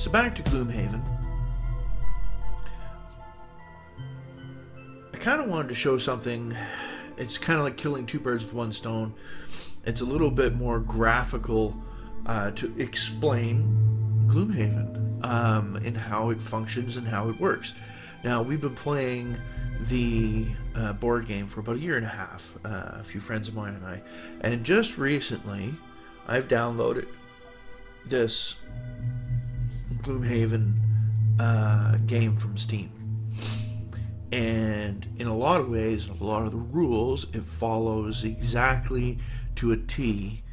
So back to Gloomhaven. I kind of wanted to show something. It's kind of like killing two birds with one stone. It's a little bit more graphical to explain Gloomhaven and how it functions and how it works. Now, we've been playing the board game for about a year and a half, a few friends of mine and I, and just recently I've downloaded this Gloomhaven game from Steam. And in a lot of ways, a lot of the rules, it follows exactly to a T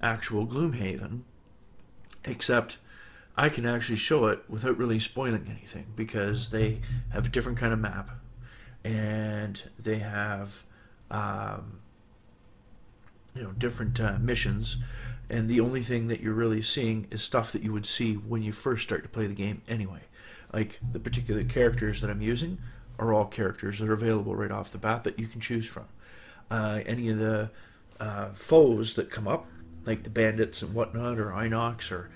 actual Gloomhaven, except I can actually show it without really spoiling anything, because they have a different kind of map, and they have different missions, and the only thing that you're really seeing is stuff that you would see when you first start to play the game anyway. Like, the particular characters that I'm using are all characters that are available right off the bat that you can choose from. Any of the foes that come up, like the bandits and whatnot, or Inox, or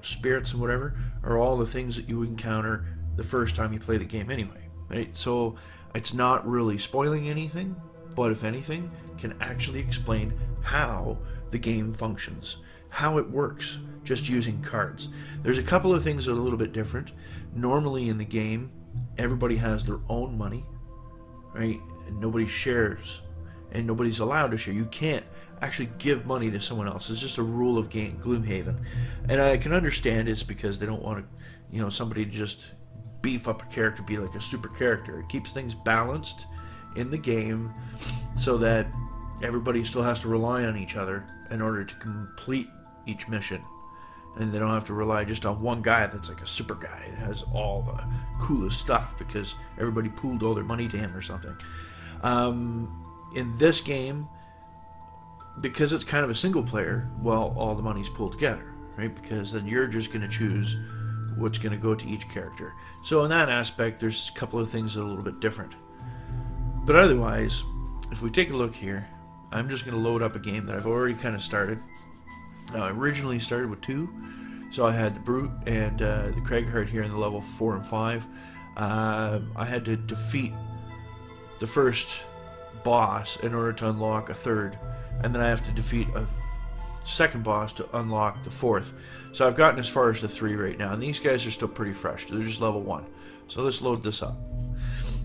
spirits and whatever, are all the things that you encounter the first time you play the game anyway. Right? So it's not really spoiling anything, but if anything, can actually explain how the game functions, how it works, just using cards. There's a couple of things that are a little bit different. Normally in the game, everybody has their own money, right? And nobody shares, and nobody's allowed to share. You can't actually give money to someone else. It's just a rule of game, Gloomhaven. And I can understand it's because they don't want to, somebody to just beef up a character, be like a super character. It keeps things balanced in the game so that everybody still has to rely on each other in order to complete each mission. And they don't have to rely just on one guy that's like a super guy that has all the coolest stuff because everybody pooled all their money to him or something. In this game, because it's kind of a single player, well, all the money's pooled together, right? Because then you're just going to choose what's going to go to each character. So in that aspect, there's a couple of things that are a little bit different. But otherwise, if we take a look here, I'm just going to load up a game that I've already kind of started. I originally started with 2, so I had the Brute and the Craighart here in the level 4 and 5. I had to defeat the first boss in order to unlock a third, and then I have to defeat a second boss to unlock the fourth. So I've gotten as far as the 3 right now, and these guys are still pretty fresh. They're just level 1. So let's load this up.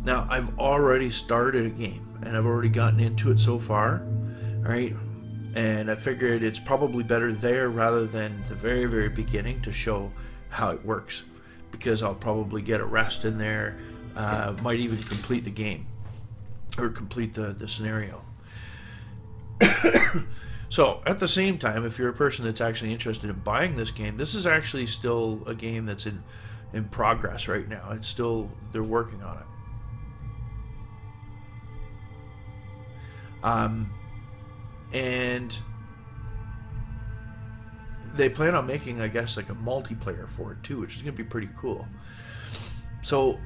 Now, I've already started a game, and I've already gotten into it so far, right? And I figured it's probably better there rather than the very, very beginning to show how it works, because I'll probably get a rest in there, might even complete the game, or complete the scenario. So, at the same time, if you're a person that's actually interested in buying this game, this is actually still a game that's in progress right now. It's still, they're working on it. And they plan on making, I guess, like a multiplayer for it too, which is going to be pretty cool. So,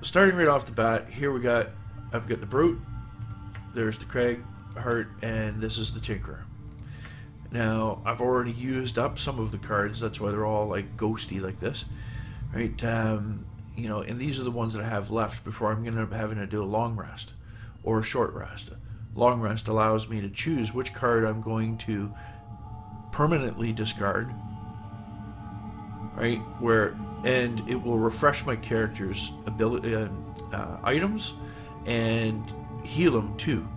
starting right off the bat, here I've got the Brute, there's the Craighart, and this is the Tinkerer. Now, I've already used up some of the cards, that's why they're all like ghosty like this, right? And these are the ones that I have left before I'm going to having to do a long rest or a short rest. Long rest allows me to choose which card I'm going to permanently discard, right? And it will refresh my character's ability, items, and heal them too.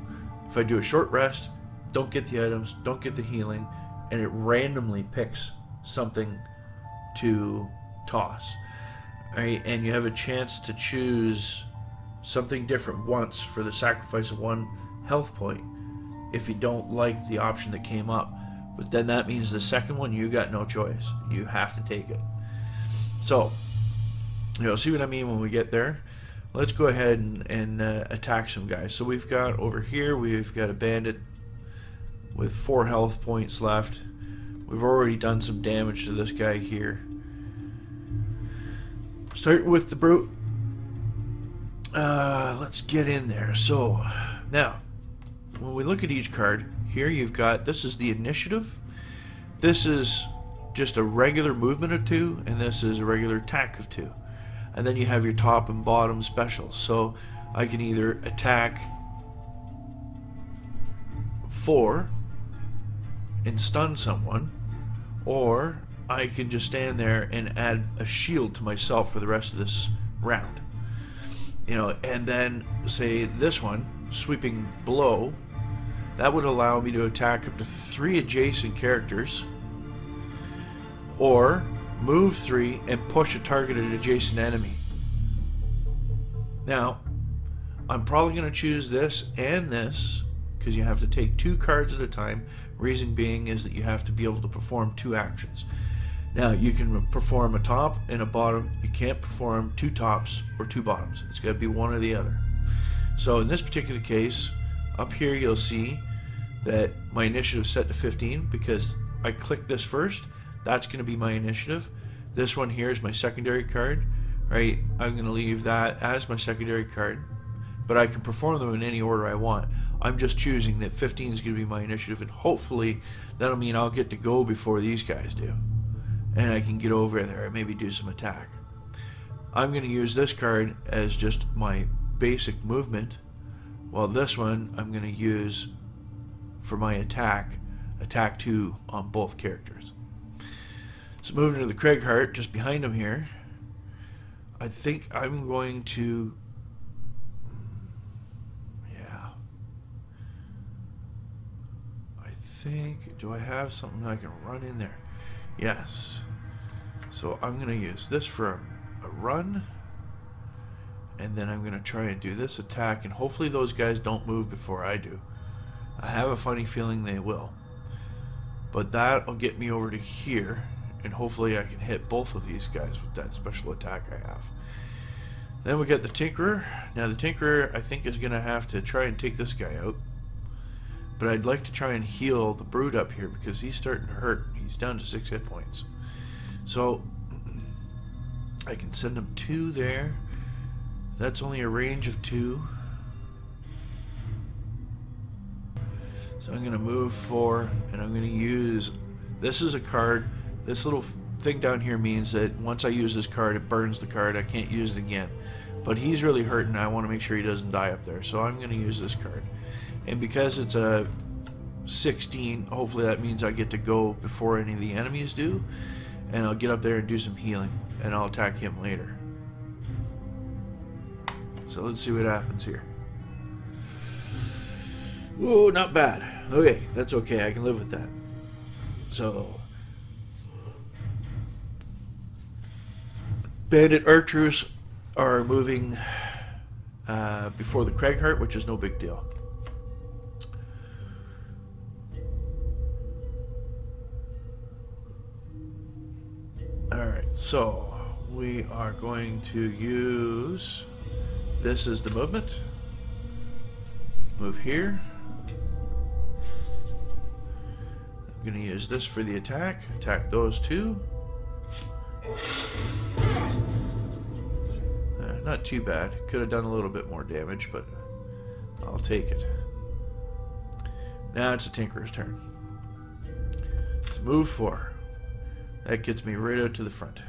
If I do a short rest, don't get the items, don't get the healing, and it randomly picks something to toss, right? And you have a chance to choose something different once for the sacrifice of 1 health point if you don't like the option that came up. But then that means the second one, you got no choice. You have to take it. So, see what I mean when we get there. Let's go ahead and attack some guys. So we've got over here, we've got a bandit with 4 health points left. We've already done some damage to this guy here. Start with the Brute. Let's get in there. So, now, when we look at each card, here you've got, this is the initiative. This is just a regular movement of 2, and this is a regular attack of 2. And then you have your top and bottom specials. So I can either attack 4 and stun someone, or I can just stand there and add a shield to myself for the rest of this round. You know, and then say this one, sweeping blow, that would allow me to attack up to 3 adjacent characters, or move 3 and push a targeted adjacent enemy. Now, I'm probably going to choose this and this, because you have to take 2 cards at a time. Reason being is that you have to be able to perform 2 actions. Now, you can perform a top and a bottom. You can't perform 2 tops or 2 bottoms. It's got to be one or the other. So in this particular case, up here you'll see that my initiative is set to 15 because I clicked this first. That's going to be my initiative. This one here is my secondary card, right? I'm going to leave that as my secondary card, but I can perform them in any order I want. I'm just choosing that 15 is going to be my initiative, and hopefully that'll mean I'll get to go before these guys do, and I can get over there and maybe do some attack. I'm going to use this card as just my basic movement, while this one I'm going to use for my attack 2 on both characters. So moving to the Craighart, just behind him here, I think I'm going to, do I have something I can run in there? Yes. So I'm going to use this for a run, and then I'm going to try and do this attack, and hopefully those guys don't move before I do. I have a funny feeling they will. But that'll get me over to here, and hopefully I can hit both of these guys with that special attack I have. Then we got the Tinkerer. Now the Tinkerer, I think, is going to have to try and take this guy out. But I'd like to try and heal the Brood up here because he's starting to hurt. He's down to 6 hit points. So I can send him 2 there. That's only a range of 2. So I'm going to move 4, and I'm going to use, this is a card. This little thing down here means that once I use this card, it burns the card. I can't use it again. But he's really hurting. I want to make sure he doesn't die up there. So I'm going to use this card. And because it's a 16, hopefully that means I get to go before any of the enemies do. And I'll get up there and do some healing. And I'll attack him later. So let's see what happens here. Ooh, not bad. Okay, that's okay. I can live with that. So bandit archers are moving before the Craighart, which is no big deal. Alright, so we are going to use this as the movement. Move here. I'm going to use this for the attack. Attack those 2. Not too bad. Could have done a little bit more damage, but I'll take it. Now it's the Tinkerer's turn. Let's move 4. That gets me right out to the front.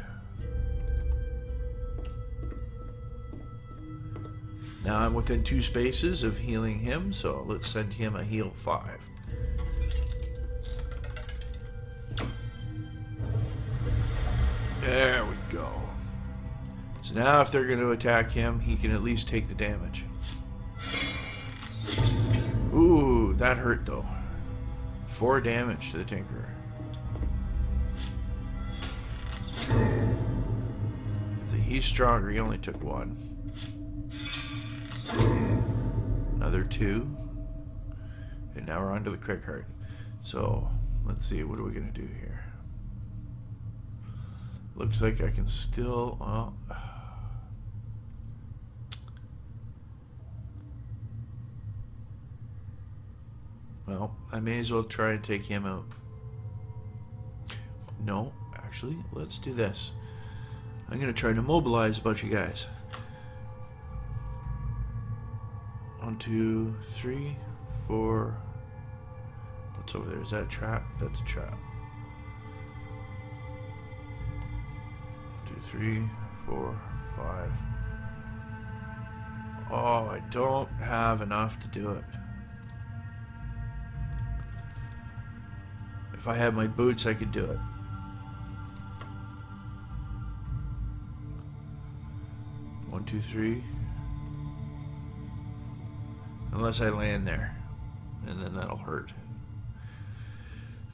Now I'm within 2 spaces of healing him, so let's send him a heal 5. There we go. So now if they're going to attack him, he can at least take the damage. Ooh, that hurt though. 4 damage to the Tinkerer. He's stronger. He only took 1. Another 2. And now we're on to the Craighart. So let's see, what are we going to do here? Looks like I can still... well, I may as well try and take him out. No, actually, let's do this. I'm going to try to mobilize a bunch of guys. 1, 2, 3, 4. What's over there? Is that a trap? That's a trap. 3, 4, 5. Oh, I don't have enough to do it. If I had my boots, I could do it. One, two, three. Unless I land there. And then that'll hurt.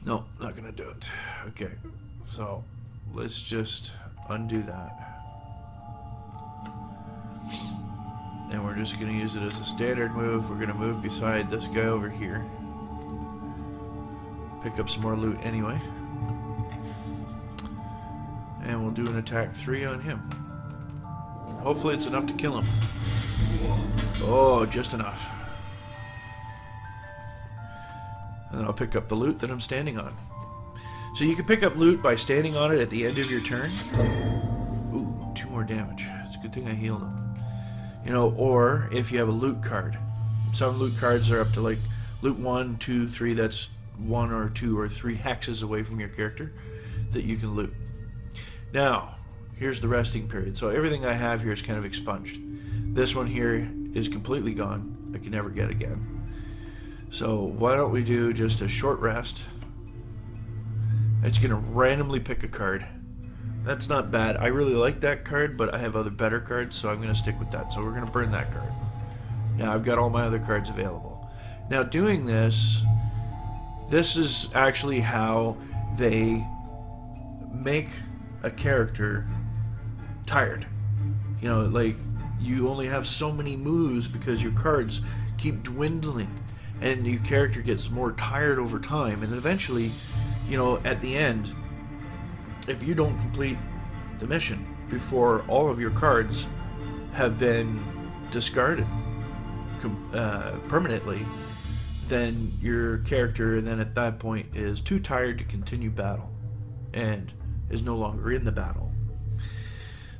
No, not gonna do it. Okay, so let's just undo that. And we're just gonna use it as a standard move. We're gonna move beside this guy over here. Pick up some more loot anyway. And we'll do an attack 3 on him. Hopefully it's enough to kill him. Oh, just enough. And then I'll pick up the loot that I'm standing on. So you can pick up loot by standing on it at the end of your turn. Ooh, 2 more damage. It's a good thing I healed him. You know, or if you have a loot card. Some loot cards are up to like loot 1, 2, 3. That's 1 or 2 or 3 hexes away from your character that you can loot. Now, here's the resting period. So everything I have here is kind of expunged. This one here is completely gone. I can never get again. So why don't we do just a short rest. It's going to randomly pick a card. That's not bad. I really like that card, but I have other better cards, so I'm going to stick with that. So we're going to burn that card. Now I've got all my other cards available. Now doing this is actually how they make a character tired. You know, like you only have so many moves because your cards keep dwindling. And your character gets more tired over time, and then eventually, you know, at the end, if you don't complete the mission before all of your cards have been discarded permanently, then your character then at that point is too tired to continue battle and is no longer in the battle.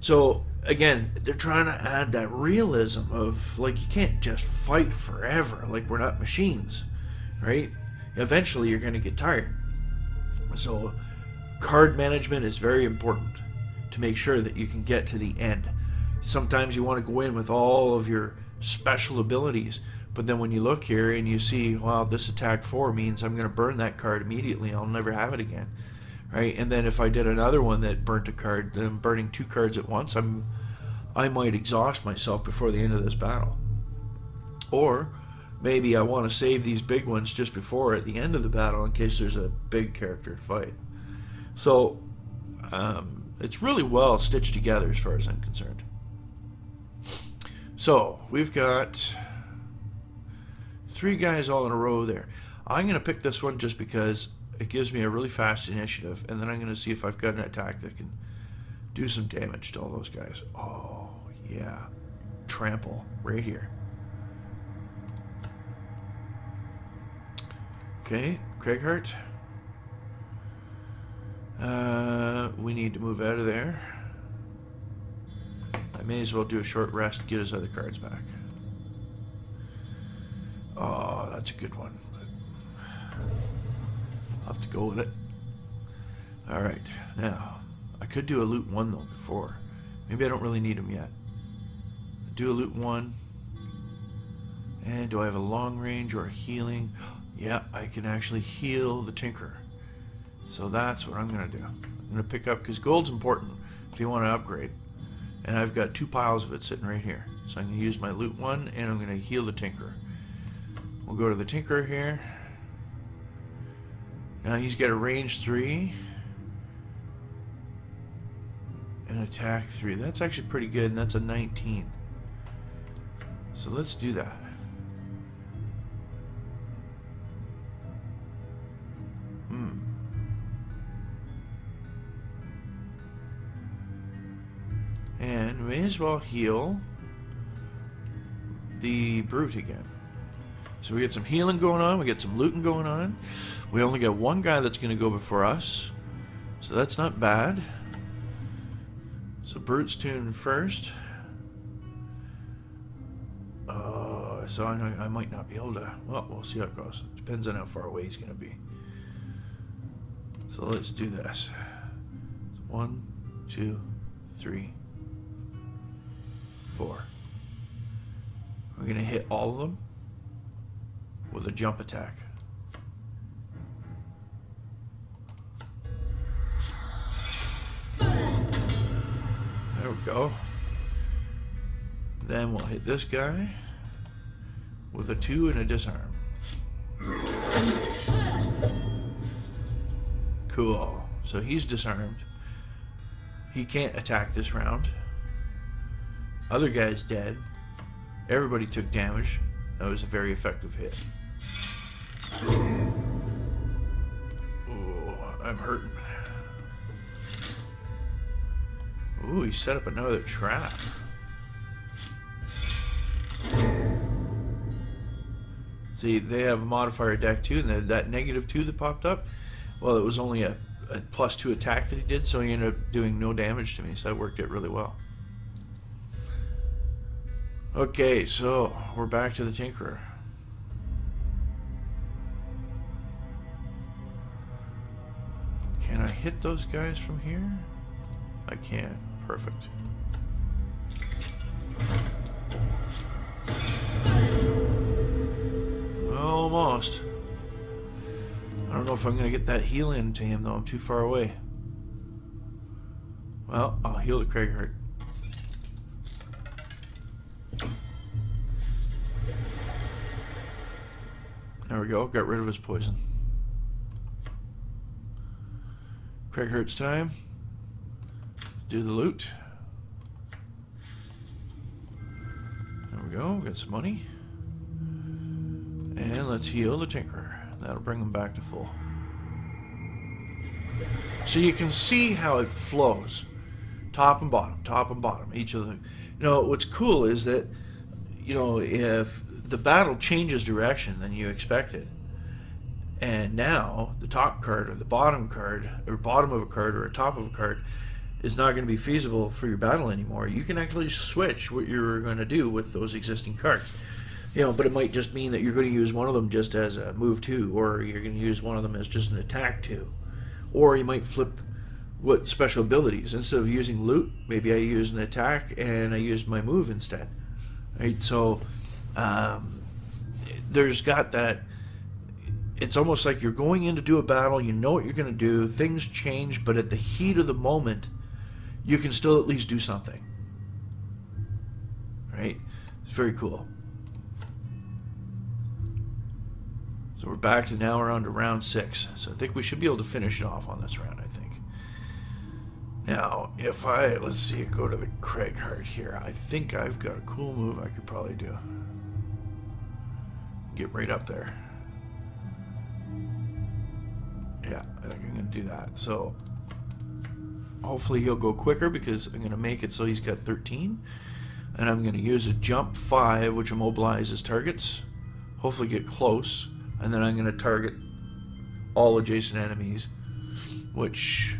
So again, they're trying to add that realism of, like, you can't just fight forever. Like, we're not machines, right? Eventually, you're going to get tired. So, card management is very important to make sure that you can get to the end. Sometimes you want to go in with all of your special abilities, but then when you look here and you see, wow, this attack 4 means I'm going to burn that card immediately. I'll never have it again. Right, and then if I did another one that burnt a card, then I'm burning 2 cards at once, I might exhaust myself before the end of this battle. Or maybe I want to save these big ones just before at the end of the battle in case there's a big character to fight. So it's really well stitched together as far as I'm concerned. So we've got 3 guys all in a row there. I'm going to pick this one just because it gives me a really fast initiative, and then I'm going to see if I've got an attack that can do some damage to all those guys. Oh, yeah. Trample right here. Okay, Craighart. We need to move out of there. I may as well do a short rest, get his other cards back. Oh, that's a good one. I'll have to go with it. Alright, now, I could do a loot 1 though before. Maybe I don't really need them yet. Do a loot 1. And do I have a long range or a healing? Yeah, I can actually heal the Tinker. So that's what I'm going to do. I'm going to pick up, because gold's important if you want to upgrade. And I've got 2 piles of it sitting right here. So I'm going to use my loot 1 and I'm going to heal the Tinker. We'll go to the Tinker here. Now he's got a range 3 and attack 3. That's actually pretty good, and that's a 19. So let's do that. And may as well heal the brute again. So we get some healing going on, we get some looting going on. We only got 1 guy that's going to go before us, so that's not bad. So Brute's tune first. So I might not be able to. Well, we'll see how it goes. Depends on how far away he's going to be. So let's do this. 1, 2, 3, 4. We're going to hit all of them with a jump attack. There we go. Then we'll hit this guy with a 2 and a disarm. Cool. So he's disarmed. He can't attack this round. Other guy's dead. Everybody took damage. That was a very effective hit. Ooh, I'm hurting. Ooh, he set up another trap. See, they have a modifier deck too, and that -2 that popped up, well, it was only a +2 attack that he did, so he ended up doing no damage to me, so that worked out really well. Okay, so we're back to the Tinkerer. Can I hit those guys from here? I can. Perfect. Almost. I don't know if I'm going to get that heal into him, though. I'm too far away. Well, I'll heal the Craighurt. There we go. Got rid of his poison. Craighurt's time. Do the loot. There we go. Got some money. And let's heal the Tinkerer. That'll bring him back to full. So you can see how it flows. Top and bottom, top and bottom. Each of the... You know, what's cool is that, you know, if the battle changes direction than you expected, and now the top card or the bottom card, or bottom of a card or a top of a card, is not going to be feasible for your battle anymore, you can actually switch what you're going to do with those existing cards. You know, but it might just mean that you're going to use one of them just as a move 2, or you're going to use one of them as just an attack 2. Or you might flip what special abilities. Instead of using loot, maybe I use an attack and I use my move instead. Right? So there's got that. It's almost like you're going in to do a battle, you know what you're going to do, things change, but at the heat of the moment, you can still at least do something. Right? It's very cool. So we're back to now we're on to round 6. So I think we should be able to finish it off on this round, I think. Now, if let's see, go to the Craighurt here. I think I've got a cool move I could probably do. Get right up there. Yeah, I think I'm going to do that. So hopefully he'll go quicker because I'm going to make it so he's got 13. And I'm going to use a jump 5, which immobilizes targets. Hopefully get close. And then I'm going to target all adjacent enemies, which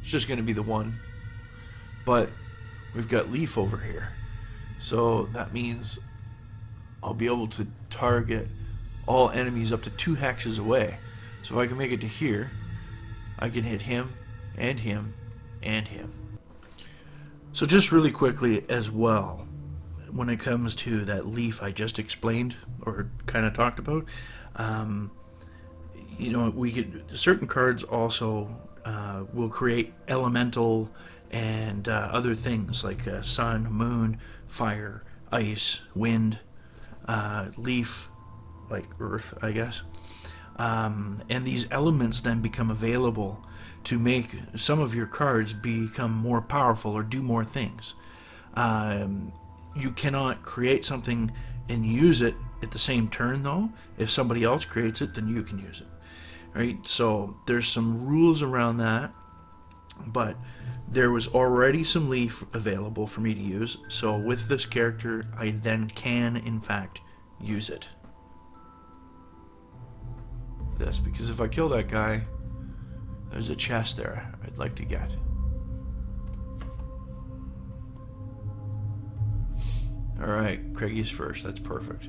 is just going to be the one. But we've got Leaf over here. So that means I'll be able to target all enemies up to 2 hexes away. So if I can make it to here, I can hit him, and him, and him. So just really quickly as well, when it comes to that Leaf I just explained, or kind of talked about, you know, we could, certain cards also will create elemental and other things like sun, moon, fire, ice, wind, leaf, like earth, I guess. And these elements then become available to make some of your cards become more powerful or do more things. You cannot create something and use it at the same turn, though. If somebody else creates it, then you can use it. Right? So there's some rules around that, but there was already some leaf available for me to use. So with this character, I then can, in fact, use it. This, because if I kill that guy, there's a chest there I'd like to get. Alright, Craigie's first. That's perfect.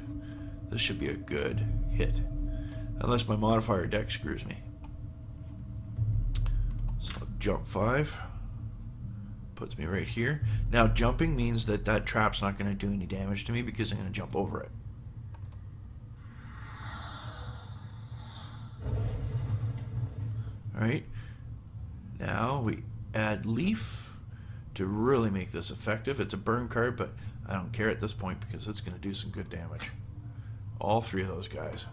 This should be a good hit. Unless my modifier deck screws me. So jump 5. Puts me right here. Now jumping means that that trap's not going to do any damage to me because I'm going to jump over it. Alright. Now we add leaf to really make this effective. It's a burn card, but I don't care at this point because it's going to do some good damage. All three of those guys.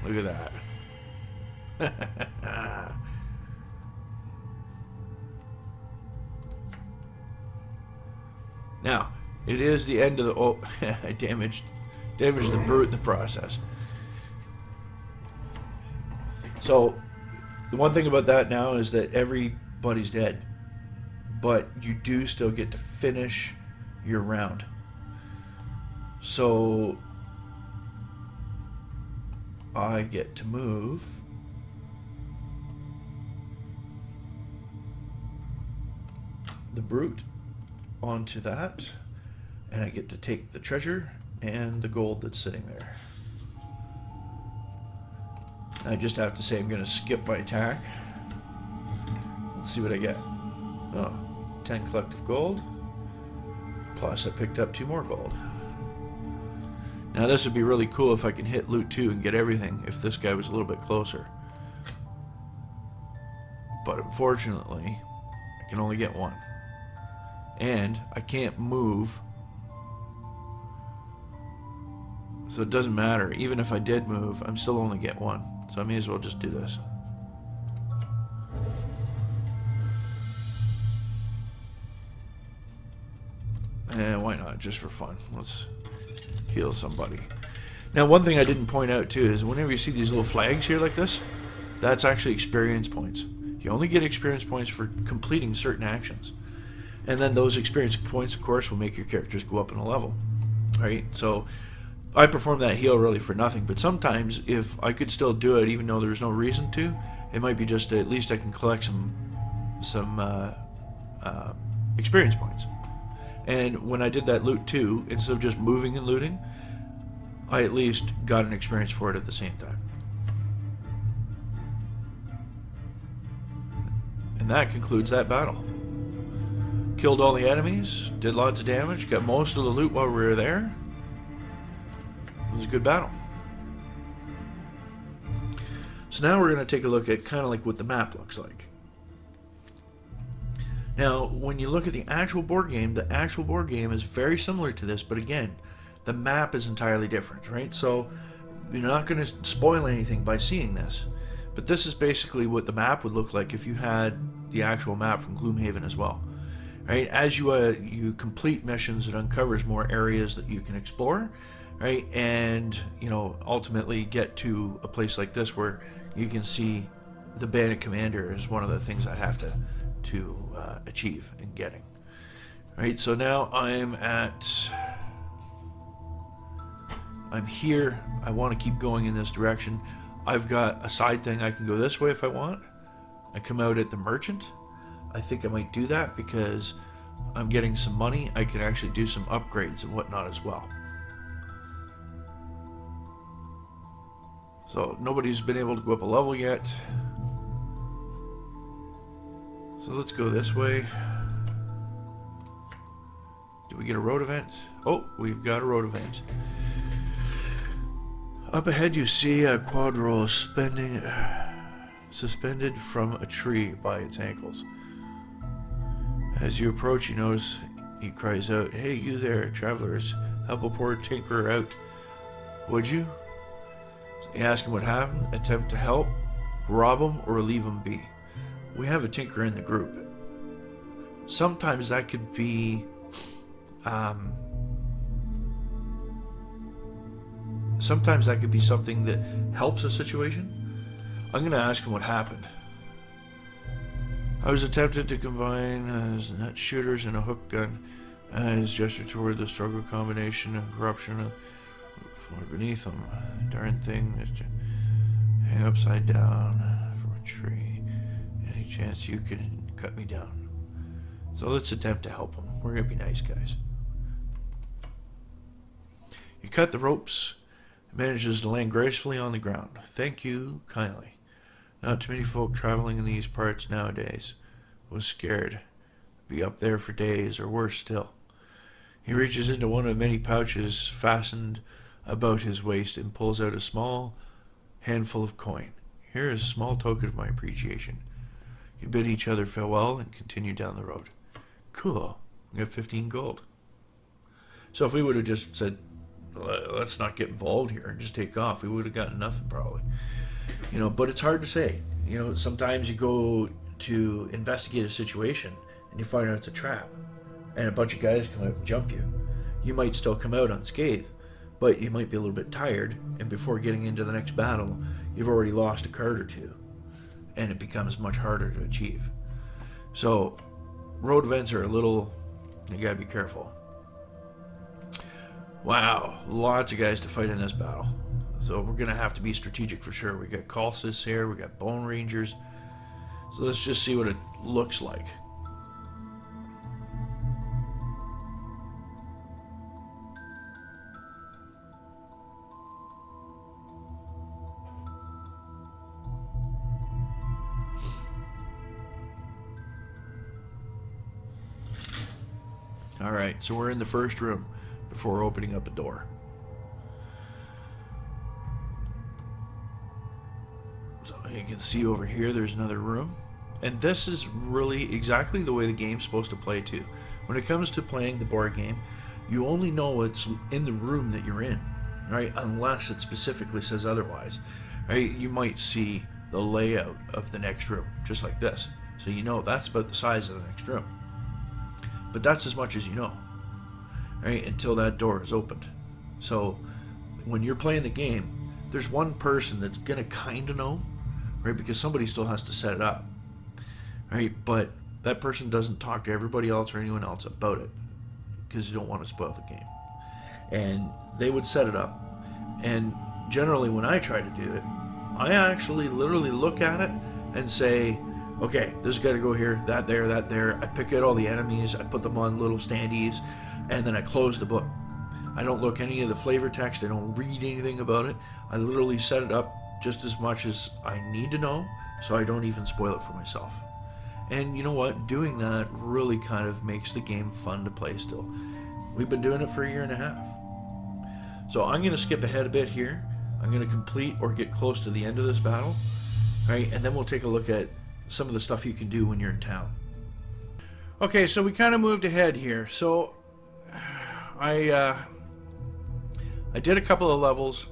Look at that. Now, it is the end of the... Oh, I damaged the brute in the process. So, the one thing about that now is that everybody's dead. But you do still get to finish your round. So, I get to move the brute onto that, and I get to take the treasure and the gold that's sitting there. I just have to say I'm going to skip my attack. Let's see what I get. Oh, 10 collective gold. Plus I picked up 2 more gold. Now this would be really cool if I can hit loot 2 and get everything if this guy was a little bit closer. But unfortunately, I can only get 1. And I can't move. So it doesn't matter. Even if I did move, I'm still only get 1. So I may as well just do this. And why not? Just for fun. Let's heal somebody. Now one thing I didn't point out too is whenever you see these little flags here like this, that's actually experience points. You only get experience points for completing certain actions. And then those experience points, of course, will make your characters go up in a level. Right? So I perform that heal really for nothing, but sometimes if I could still do it even though there's no reason to, it might be just at least I can collect some experience points. And when I did that loot too, instead of just moving and looting, I at least got an experience for it at the same time. And that concludes that battle. Killed all the enemies, did lots of damage, got most of the loot while we were there. It was a good battle. So now we're going to take a look at kind of like what the map looks like. Now, when you look at the actual board game is very similar to this, but again, the map is entirely different, right? So you're not going to spoil anything by seeing this. But this is basically what the map would look like if you had the actual map from Gloomhaven as well. Right? As you complete missions, it uncovers more areas that you can explore, right? And, you know, ultimately get to a place like this where you can see the Bandit Commander is one of the things I have to achieve in getting. Right, so now I'm here. I want to keep going in this direction. I've got a side thing. I can go this way if I want. I come out at the merchant. I think I might do that because I'm getting some money. I can actually do some upgrades and whatnot as well. So nobody's been able to go up a level yet. So let's go this way. Do we get a road event? Oh, we've got a road event. Up ahead you see a quadroll suspended from a tree by its ankles. As you approach, you notice he cries out, "Hey, you there, travelers, help a poor tinkerer out. Would you?" You ask him what happened, attempt to help, rob him, or leave him be. We have a tinker in the group. Sometimes that could be something that helps a situation. I'm going to ask him what happened. I was attempted to combine net shooters and a hook gun. His gesture toward the struggle combination and corruption beneath him. Darn thing is to hang upside down from a tree. Any chance you can cut me down? So let's attempt to help him. We're going to be nice guys. You cut the ropes. It manages to land gracefully on the ground. Thank you kindly. Not too many folk traveling in these parts nowadays. Was scared. Be up there for days, or worse still. He reaches into one of many pouches fastened about his waist and pulls out a small handful of coin. Here is a small token of my appreciation. You bid each other farewell and continue down the road. Cool. We have 15 gold. So if we would have just said, let's not get involved here and just take off, we would have gotten nothing probably. But it's hard to say. Sometimes you go to investigate a situation and you find out it's a trap and a bunch of guys come out and jump you. You might still come out unscathed, but you might be a little bit tired, and before getting into the next battle, you've already lost a card or two, and it becomes much harder to achieve. So, road events are you gotta be careful. Wow, lots of guys to fight in this battle. So we're gonna have to be strategic for sure. We got Colossus here, we got Bone Rangers. So let's just see what it looks like. Alright, so we're in the first room before opening up a door. So you can see over here there's another room. And this is really exactly the way the game's supposed to play too. When it comes to playing the board game, you only know what's in the room that you're in, right? Unless it specifically says otherwise, right? You might see the layout of the next room, just like this. So you know that's about the size of the next room. But that's as much as you know, right? Until that door is opened. So when you're playing the game, there's one person that's gonna kind of know, right? Because somebody still has to set it up, right? But that person doesn't talk to everybody else or anyone else about it because you don't want to spoil the game. And they would set it up. And generally when I try to do it, I actually literally look at it and say, okay, this has got to go here, that there, that there. I pick out all the enemies, I put them on little standees, and then I close the book. I don't look any of the flavor text, I don't read anything about it. I literally set it up just as much as I need to know, so I don't even spoil it for myself. And you know what? Doing that really kind of makes the game fun to play still. We've been doing it for a year and a half. So I'm going to skip ahead a bit here. I'm going to complete or get close to the end of this battle, right? And then we'll take a look at some of the stuff you can do when you're in town. Okay, so we kind of moved ahead here. So I did a couple of levels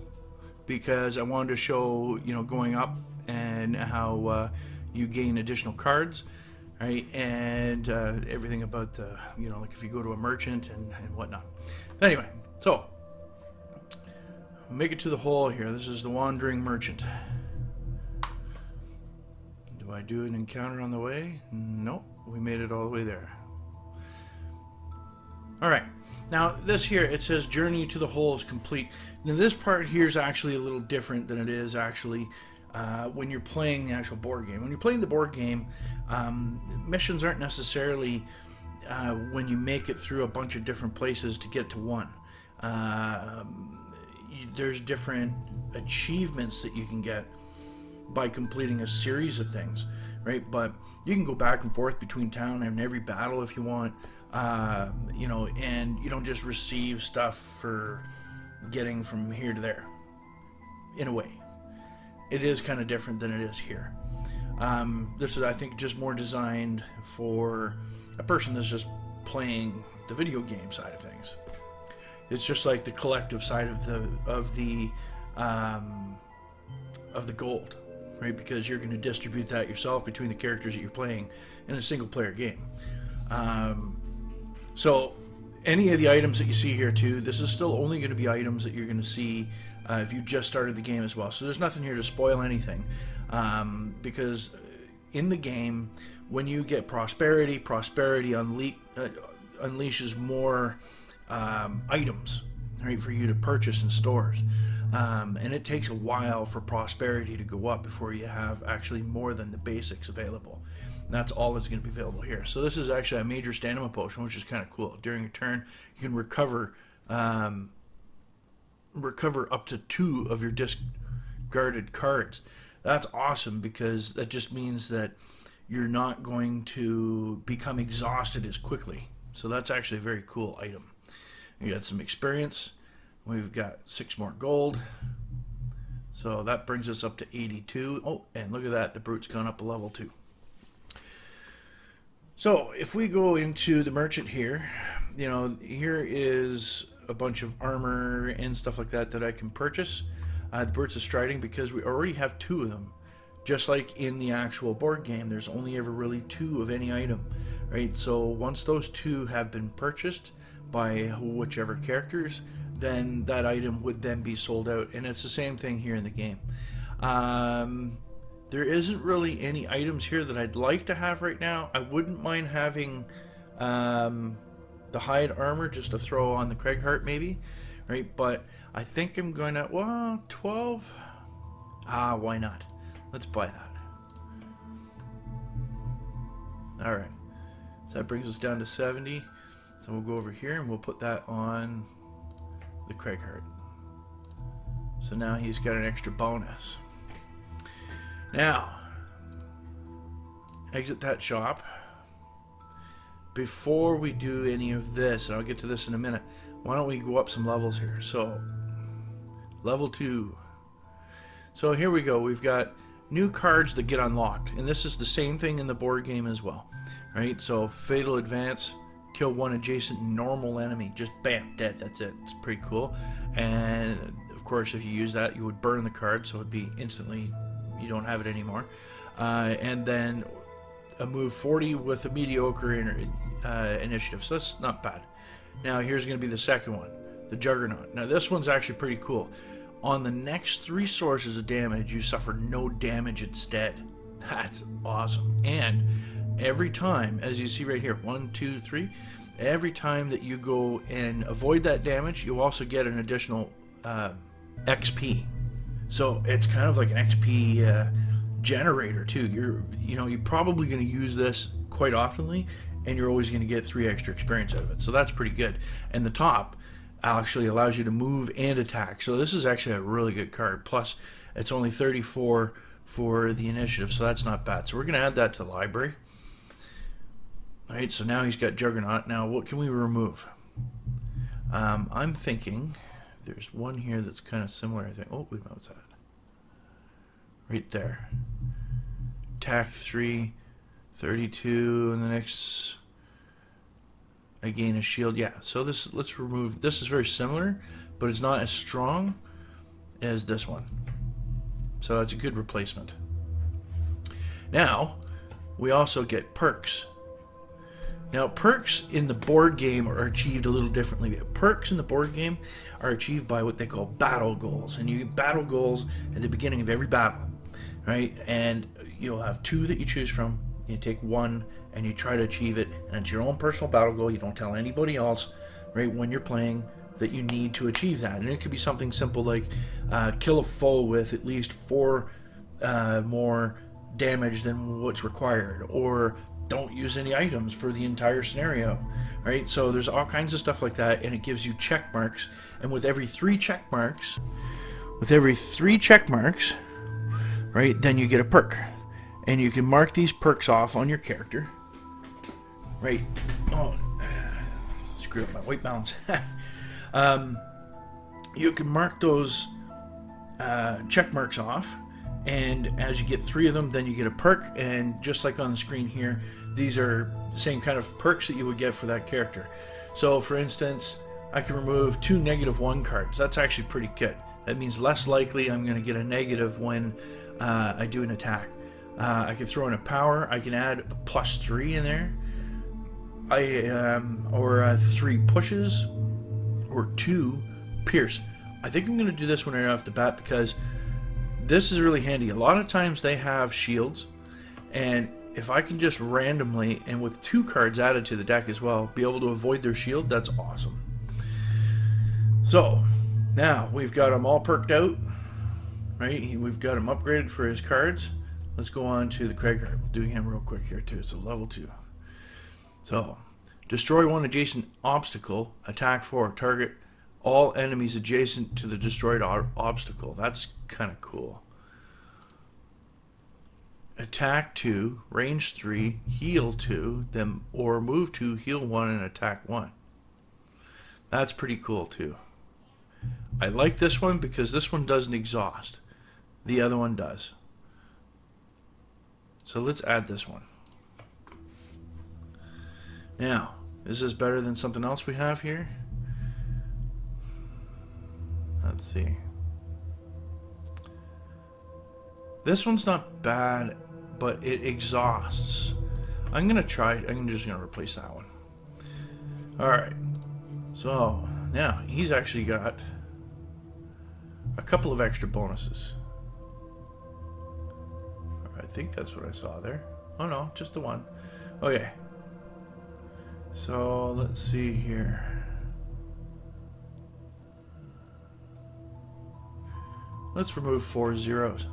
because I wanted to show, going up and how you gain additional cards, right? And everything about the, like if you go to a merchant and whatnot. But anyway, so make it to the hole here. This is the Wandering Merchant. Do I do an encounter on the way? Nope, we made it all the way there. Alright, now this here, it says Journey to the Hole is complete. Now this part here is actually a little different than it is actually when you're playing the actual board game. When you're playing the board game, missions aren't necessarily when you make it through a bunch of different places to get to one. There's different achievements that you can get by completing a series of things, right? But you can go back and forth between town and every battle if you want, and you don't just receive stuff for getting from here to there. In a way, it is kind of different than it is here. This is, I think, just more designed for a person that's just playing the video game side of things. It's just like the collective side of the gold, right? Because you're going to distribute that yourself between the characters that you're playing in a single player game. So any of the items that you see here too, this is still only going to be items that you're going to see if you just started the game as well. So there's nothing here to spoil anything, because in the game, when you get prosperity unleashes more items, right, for you to purchase in stores. And it takes a while for prosperity to go up before you have actually more than the basics available. And that's all that's going to be available here. So this is actually a major stamina potion, which is kind of cool. During a turn, you can recover up to 2 of your discarded cards. That's awesome, because that just means that you're not going to become exhausted as quickly. So that's actually a very cool item. We got some experience. We've got 6 more gold. So that brings us up to 82. Oh, and look at that. The brute's gone up a level too. So if we go into the merchant here, you know, here is a bunch of armor and stuff like that that I can purchase. The Birds of Striding, because we already have 2 of them. Just like in the actual board game, there's only ever really 2 of any item, right? So once those 2 have been purchased by whichever characters, then that item would then be sold out. And it's the same thing here in the game. There isn't really any items here that I'd like to have right now. I wouldn't mind having the hide armor just to throw on the Craighheart maybe, right? But I think I'm going to, well, 12? Why not? Let's buy that. Alright, so that brings us down to 70. So we'll go over here and we'll put that on the Craighheart. So now he's got an extra bonus. Now, exit that shop. Before we do any of this, and I'll get to this in a minute, why don't we go up some levels here? So, level 2. So here we go. We've got new cards that get unlocked, and this is the same thing in the board game as well, right? So Fatal Advance, kill 1 adjacent normal enemy, just bam, dead. That's it. It's pretty cool. And of course, if you use that, you would burn the card, so it'd be instantly, you don't have it anymore. And then a move 40 with a mediocre initiative, so that's not bad. Now here's going to be the second one, the Juggernaut. Now this one's actually pretty cool. On the next 3 sources of damage, you suffer no damage instead. That's awesome. And every time, as you see right here, 1, 2, 3, every time that you go and avoid that damage, you also get an additional XP. So it's kind of like an XP generator too. You're probably going to use this quite oftenly, and you're always going to get 3 extra experience out of it. So that's pretty good. And the top actually allows you to move and attack. So this is actually a really good card. Plus, it's only 34 for the initiative, so that's not bad. So we're going to add that to the library. All right, so now he's got Juggernaut. Now, what can we remove? I'm thinking there's one here that's kind of similar, I think. Oh, wait, what's that? Right there. Attack 3, 32, and the next... I gain a shield. Yeah, so let's remove. This is very similar, but it's not as strong as this one. So it's a good replacement. Now, we also get perks. Now, perks in the board game are achieved a little differently. Perks in the board game are achieved by what they call battle goals. And you get battle goals at the beginning of every battle, right? And you'll have 2 that you choose from. You take 1 and you try to achieve it, and it's your own personal battle goal. You don't tell anybody else, right, when you're playing, that you need to achieve that. And it could be something simple like kill a foe with at least 4 more damage than what's required, or don't use any items for the entire scenario, right? So there's all kinds of stuff like that, and it gives you check marks. And with every 3 check marks, right, then you get a perk. And you can mark these perks off on your character. Right. Oh, screw up my white balance. You can mark those check marks off, and as you get 3 of them, then you get a perk. And just like on the screen here, these are the same kind of perks that you would get for that character. So, for instance, I can remove 2 -1 cards. That's actually pretty good. That means less likely I'm going to get a negative when I do an attack. I can throw in a power. I can add a +3 in there. Or 3 pushes, or 2 pierce. I think I'm going to do this one right off the bat because this is really handy. A lot of times they have shields, and if I can just randomly, and with 2 cards added to the deck as well, be able to avoid their shield, that's awesome. So now we've got him all perked out, right? We've got him upgraded for his cards. Let's go on to the Craighheart. We'll do him real quick here too. It's a level 2. So, destroy 1 adjacent obstacle. Attack 4. Target all enemies adjacent to the destroyed obstacle. That's kind of cool. attack 2, range 3, heal 2, then or move 2, heal 1, and attack 1. That's pretty cool too. I like this one because this one doesn't exhaust. The other one does. So let's add this one. Now, is this better than something else we have here? Let's see. This one's not bad, but it exhausts. I'm just gonna replace that one. Alright. So, now, he's actually got a couple of extra bonuses. I think that's what I saw there. Oh no, just the one. Okay. So, let's see here. Let's remove 4 zeros.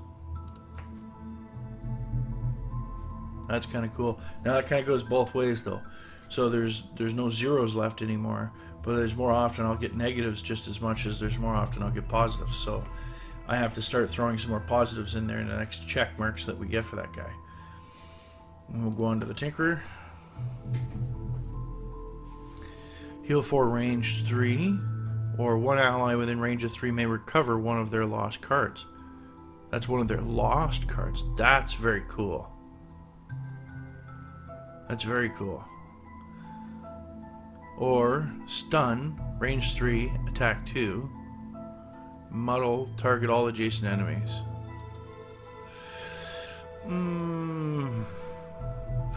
That's kind of cool. Now that kind of goes both ways though. So there's no zeros left anymore, but there's more often I'll get negatives just as much as there's more often I'll get positives. So I have to start throwing some more positives in there in the next check marks that we get for that guy. And we'll go on to the Tinkerer. Heal 4, range 3, or one ally within range of 3 may recover one of their lost cards. That's one of their lost cards. That's very cool. That's very cool. Or stun, range 3, attack 2, muddle, target all adjacent enemies. I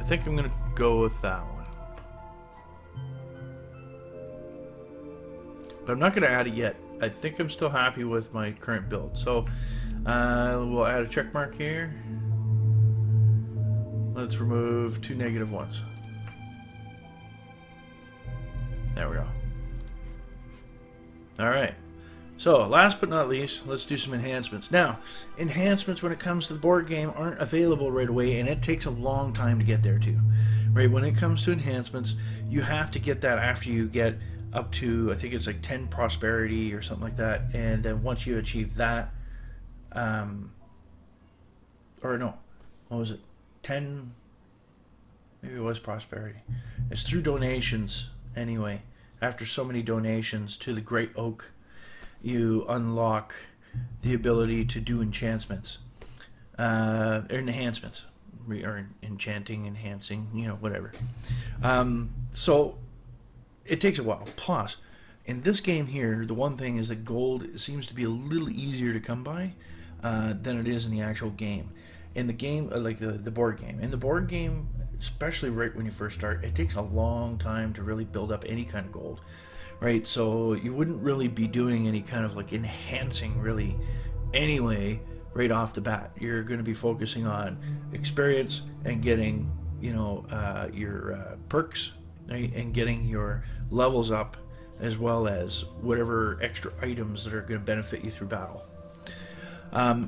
think I'm going to go with that one. But I'm not going to add it yet. I think I'm still happy with my current build. So we'll add a check mark here. Let's remove 2 negative ones. There we go. Alright. So, last but not least, let's do some enhancements. Now, enhancements when it comes to the board game aren't available right away, and it takes a long time to get there too. Right? When it comes to enhancements, you have to get that after you get up to, I think it's like 10 prosperity or something like that, and then once you achieve that, or no, what was it? 10, maybe it was prosperity. It's through donations anyway. After so many donations to the Great Oak, you unlock the ability to do enchantments, or enhancements, or enchanting, enhancing, you know, whatever. So it takes a while. Plus, in this game here, the one thing is that gold seems to be a little easier to come by than it is in the actual game. In the game, like the board game. In the board game, especially right when you first start, it takes a long time to really build up any kind of gold, right? So you wouldn't really be doing any kind of like enhancing really anyway right off the bat. You're going to be focusing on experience and getting, you know, your perks, right? And getting your levels up, as well as whatever extra items that are going to benefit you through battle.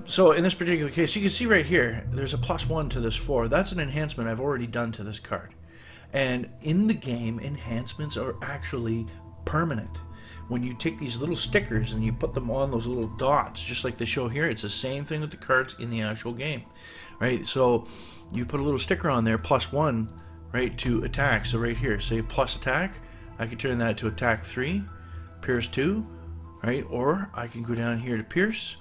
So in this particular case, you can see right here, there's a +1 to this 4. That's an enhancement I've already done to this card. And in the game, enhancements are actually permanent. When you take these little stickers and you put them on those little dots, just like they show here, it's the same thing with the cards in the actual game, right? So you put a little sticker on there, +1, right, to attack. So right here, say plus attack, I can turn that to attack 3, pierce 2, right? Or I can go down here to pierce.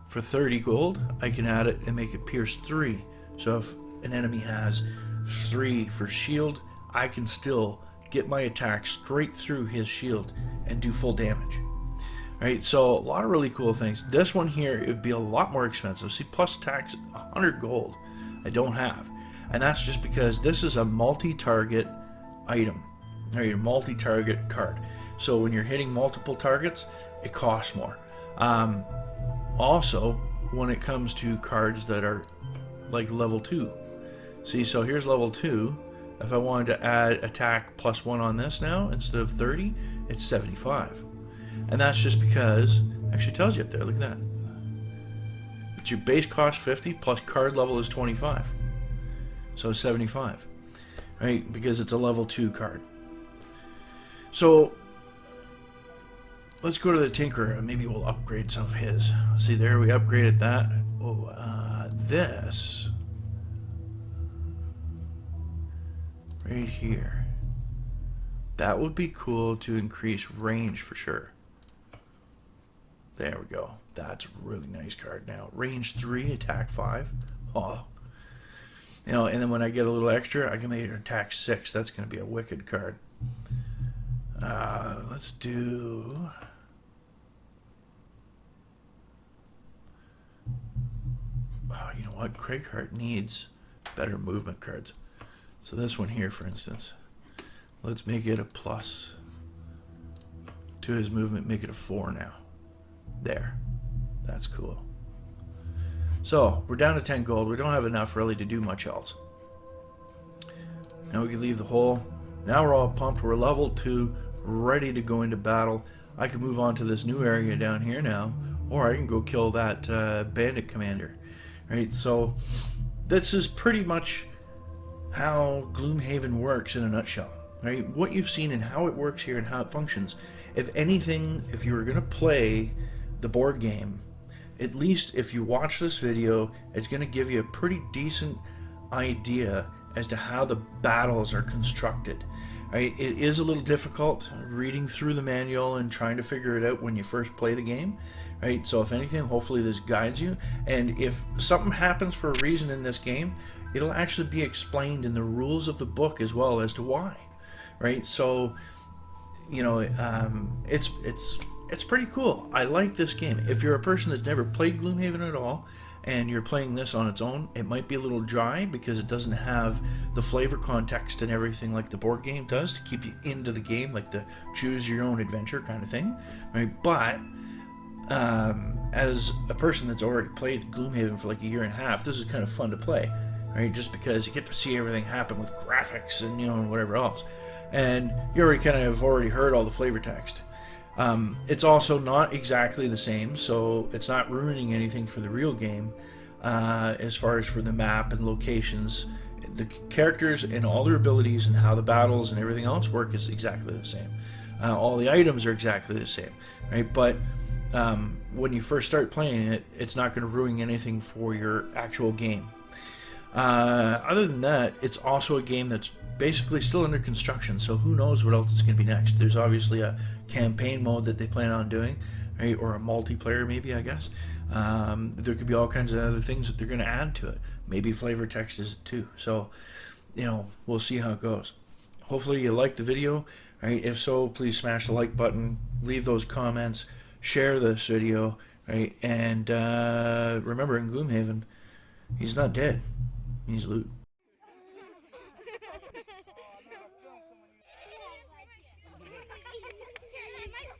For 30 gold, I can add it and make it pierce 3. So if an enemy has 3 for shield, I can still get my attack straight through his shield and do full damage. Right, so a lot of really cool things. This one here, it would be a lot more expensive. See, plus attack's 100 gold. I don't have. And that's just because this is a multi-target item. Right, a multi-target card. So when you're hitting multiple targets, it costs more. Also, when it comes to cards that are like level 2. See, so here's level 2. If I wanted to add attack +1 on this now, instead of 30, it's 75. And that's just because, actually tells you up there, look at that. It's your base cost 50 plus card level is 25. So 75. Right? Because it's a level 2 card. So let's go to the Tinkerer and maybe we'll upgrade some of his. See there, we upgraded that. Oh, this right here. That would be cool to increase range for sure. There we go. That's a really nice card now. Range 3, attack 5. Oh. You know, and then when I get a little extra, I can make it attack 6. That's going to be a wicked card. Let's do... Oh, you know what? Craighart needs better movement cards. So this one here, for instance, let's make it a plus to his movement. Make it a 4 now. There. That's cool. So we're down to 10 gold. We don't have enough really to do much else. Now we can leave the hole. Now we're all pumped. We're level 2, ready to go into battle. I can move on to this new area down here now, or I can go kill that bandit commander. Right, so this is pretty much how Gloomhaven works in a nutshell. Right, what you've seen and how it works here and how it functions. If anything, if you were going to play the board game, at least if you watch this video, it's going to give you a pretty decent idea as to how the battles are constructed. Right, it is a little difficult reading through the manual and trying to figure it out when you first play the game. Right, so if anything, hopefully this guides you, and if something happens for a reason in this game, it'll actually be explained in the rules of the book as well as to why. Right, so you know, it's pretty cool. I like this game. If you're a person that's never played Gloomhaven at all and you're playing this on its own, it might be a little dry because it doesn't have the flavor context and everything like the board game does to keep you into the game, like the choose your own adventure kind of thing. Right, but as a person that's already played Gloomhaven for like a year and a half, this is kind of fun to play, right? Just because you get to see everything happen with graphics and, you know, and whatever else, and you already kind of have already heard all the flavor text. It's also not exactly the same, so it's not ruining anything for the real game. As far as for the map and locations, the characters and all their abilities and how the battles and everything else work is exactly the same. All the items are exactly the same, right? But when you first start playing it, it's not going to ruin anything for your actual game. Other than that, it's also a game that's basically still under construction, so who knows what else is going to be next. There's obviously a campaign mode that they plan on doing, right? Or a multiplayer maybe, I guess. There could be all kinds of other things that they're going to add to it. Maybe flavor text is too. So, you know, we'll see how it goes. Hopefully you liked the video, right? If so, please smash the like button, leave those comments, share this video, right? And remember, in Gloomhaven, he's not dead. He's loot. Michael.